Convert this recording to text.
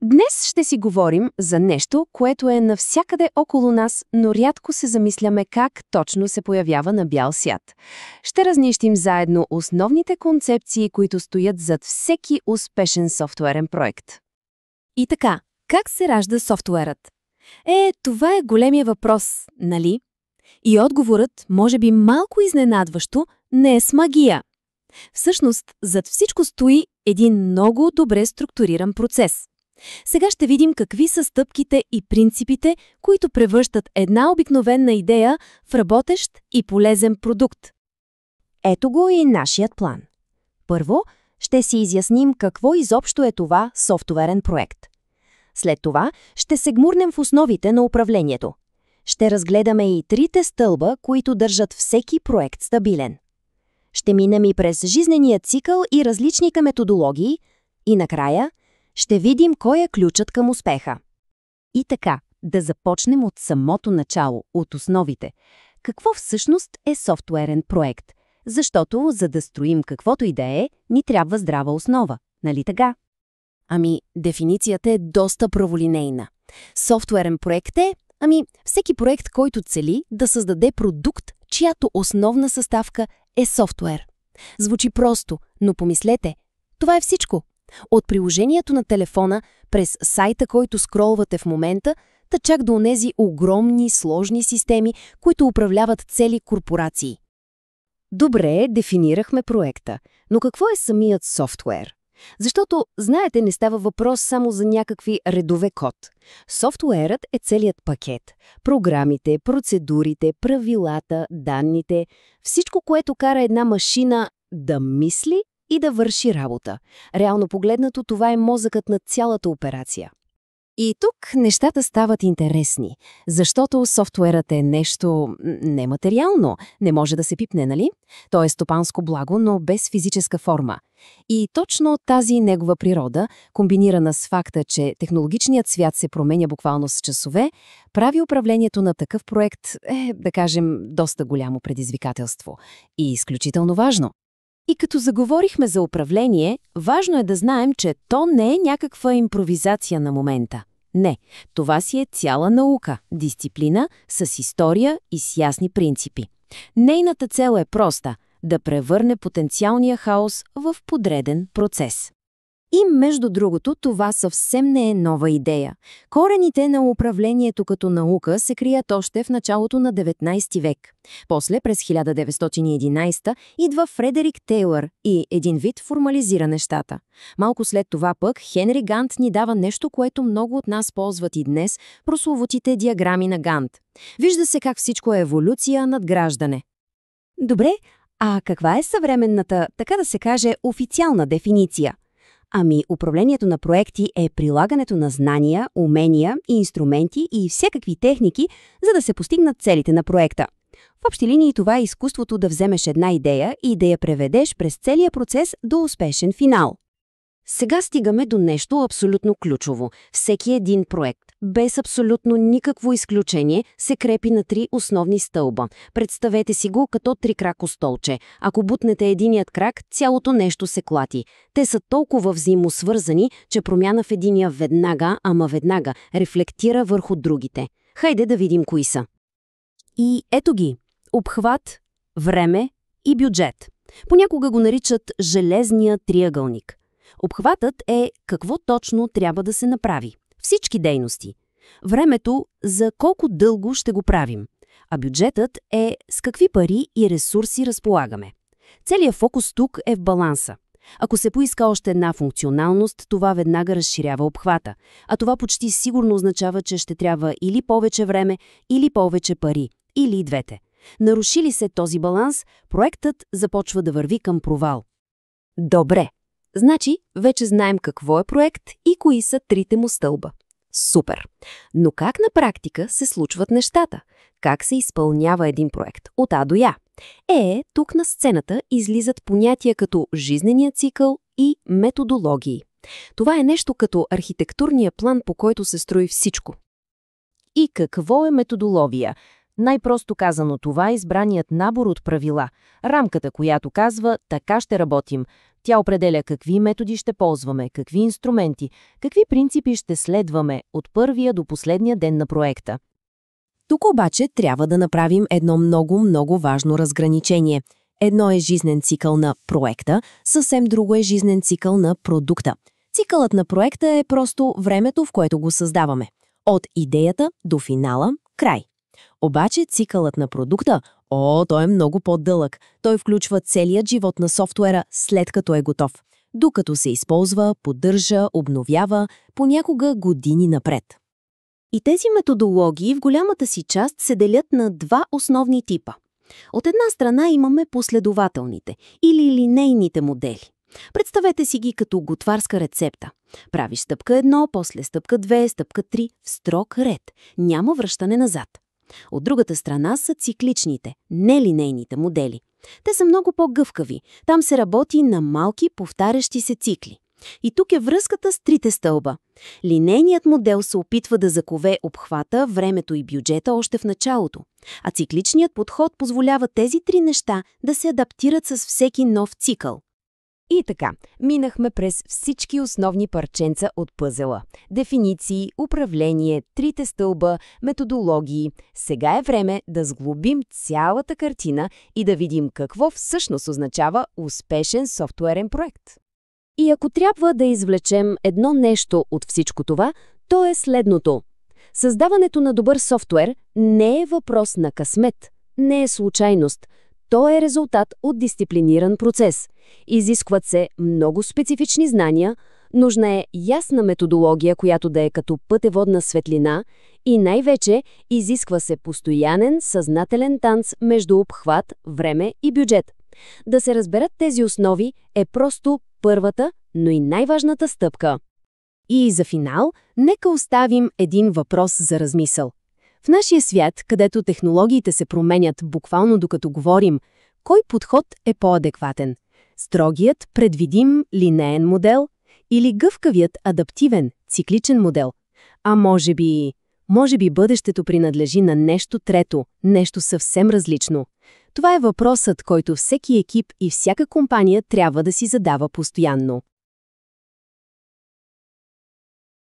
Днес ще си говорим за нещо, което е навсякъде около нас, но рядко се замисляме как точно се появява на бял свят. Ще разнищим заедно основните концепции, които стоят зад всеки успешен софтуерен проект. И така, как се ражда софтуерът? Това е големия въпрос, нали? И отговорът, може би малко изненадващо, не е с магия. Всъщност, зад всичко стои един много добре структуриран процес. Сега ще видим какви са стъпките и принципите, които превръщат една обикновена идея в работещ и полезен продукт. Ето го и нашият план. Първо, ще си изясним какво изобщо е това софтуерен проект. След това ще се гмурнем в основите на управлението. Ще разгледаме и трите стълба, които държат всеки проект стабилен. Ще минем и през жизнения цикъл и различните методологии и накрая ще видим кой е ключът към успеха. И така, да започнем от самото начало, от основите. Какво всъщност е софтуерен проект? Защото, за да строим каквото и да е, ни трябва здрава основа, нали така? Дефиницията е доста праволинейна. Софтуерен проект е, всеки проект, който цели да създаде продукт, чиято основна съставка е софтуер. Звучи просто, но помислете, това е всичко. От приложението на телефона, през сайта, който скролвате в момента, та чак до онези огромни, сложни системи, които управляват цели корпорации. Добре, дефинирахме проекта, но какво е самият софтуер? Защото, знаете, не става въпрос само за някакви редове код. Софтуерът е целият пакет. Програмите, процедурите, правилата, данните, всичко, което кара една машина да мисли и да върши работа. Реално погледнато, това е мозъкът на цялата операция. И тук нещата стават интересни, защото софтуерът е нещо нематериално, не може да се пипне, нали? То е стопанско благо, но без физическа форма. И точно тази негова природа, комбинирана с факта, че технологичният свят се променя буквално с часове, прави управлението на такъв проект, да кажем, доста голямо предизвикателство. И изключително важно. И като заговорихме за управление, важно е да знаем, че то не е някаква импровизация на момента. Не, това си е цяла наука, дисциплина с история и с ясни принципи. Нейната цел е проста – да превърне потенциалния хаос в подреден процес. И между другото, това съвсем не е нова идея. Корените на управлението като наука се крият още в началото на 19 век. После, през 1911, идва Фредерик Тейлър и един вид формализира нещата. Малко след това пък Хенри Гант ни дава нещо, което много от нас ползват и днес – прословутите диаграми на Гант. Вижда се как всичко е еволюция, надграждане. Добре, а каква е съвременната, така да се каже, официална дефиниция? Управлението на проекти е прилагането на знания, умения и инструменти и всякакви техники, за да се постигнат целите на проекта. В общи линии това е изкуството да вземеш една идея и да я преведеш през целия процес до успешен финал. Сега стигаме до нещо абсолютно ключово. Всеки един проект, без абсолютно никакво изключение, се крепи на три основни стълба. Представете си го като трикрако столче. Ако бутнете единият крак, цялото нещо се клати. Те са толкова взаимосвързани, че промяна в единия веднага рефлектира върху другите. Хайде да видим кои са. И ето ги. Обхват, време и бюджет. Понякога го наричат железния триъгълник. Обхватът е какво точно трябва да се направи. Всички дейности. Времето за колко дълго ще го правим. А бюджетът е с какви пари и ресурси разполагаме. Целият фокус тук е в баланса. Ако се поиска още една функционалност, това веднага разширява обхвата. А това почти сигурно означава, че ще трябва или повече време, или повече пари, или и двете. Наруши ли се този баланс, проектът започва да върви към провал. Добре. Значи, вече знаем какво е проект и кои са трите му стълба. Супер! Но как на практика се случват нещата? Как се изпълнява един проект от А до Я? Тук на сцената излизат понятия като жизнения цикъл и методологии. Това е нещо като архитектурния план, по който се строи всичко. И какво е методология? Най-просто казано, това е избраният набор от правила, рамката, която казва «така ще работим». Тя определя какви методи ще ползваме, какви инструменти, какви принципи ще следваме от първия до последния ден на проекта. Тук обаче трябва да направим едно много важно разграничение. Едно е жизнен цикъл на проекта, съвсем друго е жизнен цикъл на продукта. Цикълът на проекта е просто времето, в което го създаваме. От идеята до финала – край. Обаче цикълът на продукта, той е много по-дълъг. Той включва целият живот на софтуера след като е готов. Докато се използва, поддържа, обновява, понякога години напред. И тези методологии в голямата си част се делят на два основни типа. От една страна имаме последователните или линейните модели. Представете си ги като готварска рецепта. Правиш стъпка 1, после стъпка 2, стъпка 3 в строг ред. Няма връщане назад. От другата страна са цикличните, нелинейните модели. Те са много по-гъвкави. Там се работи на малки, повтарящи се цикли. И тук е връзката с трите стълба. Линейният модел се опитва да закове обхвата, времето и бюджета още в началото, а цикличният подход позволява тези три неща да се адаптират с всеки нов цикъл. И така, минахме през всички основни парченца от пъзела. Дефиниции, управление, трите стълба, методологии. Сега е време да сглобим цялата картина и да видим какво всъщност означава успешен софтуерен проект. И ако трябва да извлечем едно нещо от всичко това, то е следното. Създаването на добър софтуер не е въпрос на късмет, не е случайност. То е резултат от дисциплиниран процес. Изискват се много специфични знания, нужна е ясна методология, която да е като пътеводна светлина и най-вече изисква се постоянен, съзнателен танц между обхват, време и бюджет. Да се разберат тези основи е просто първата, но и най-важната стъпка. И за финал, нека оставим един въпрос за размисъл. В нашия свят, където технологиите се променят буквално докато говорим, кой подход е по-адекватен? Строгият, предвидим, линеен модел или гъвкавият, адаптивен, цикличен модел? А може би бъдещето принадлежи на нещо трето, нещо съвсем различно. Това е въпросът, който всеки екип и всяка компания трябва да си задава постоянно.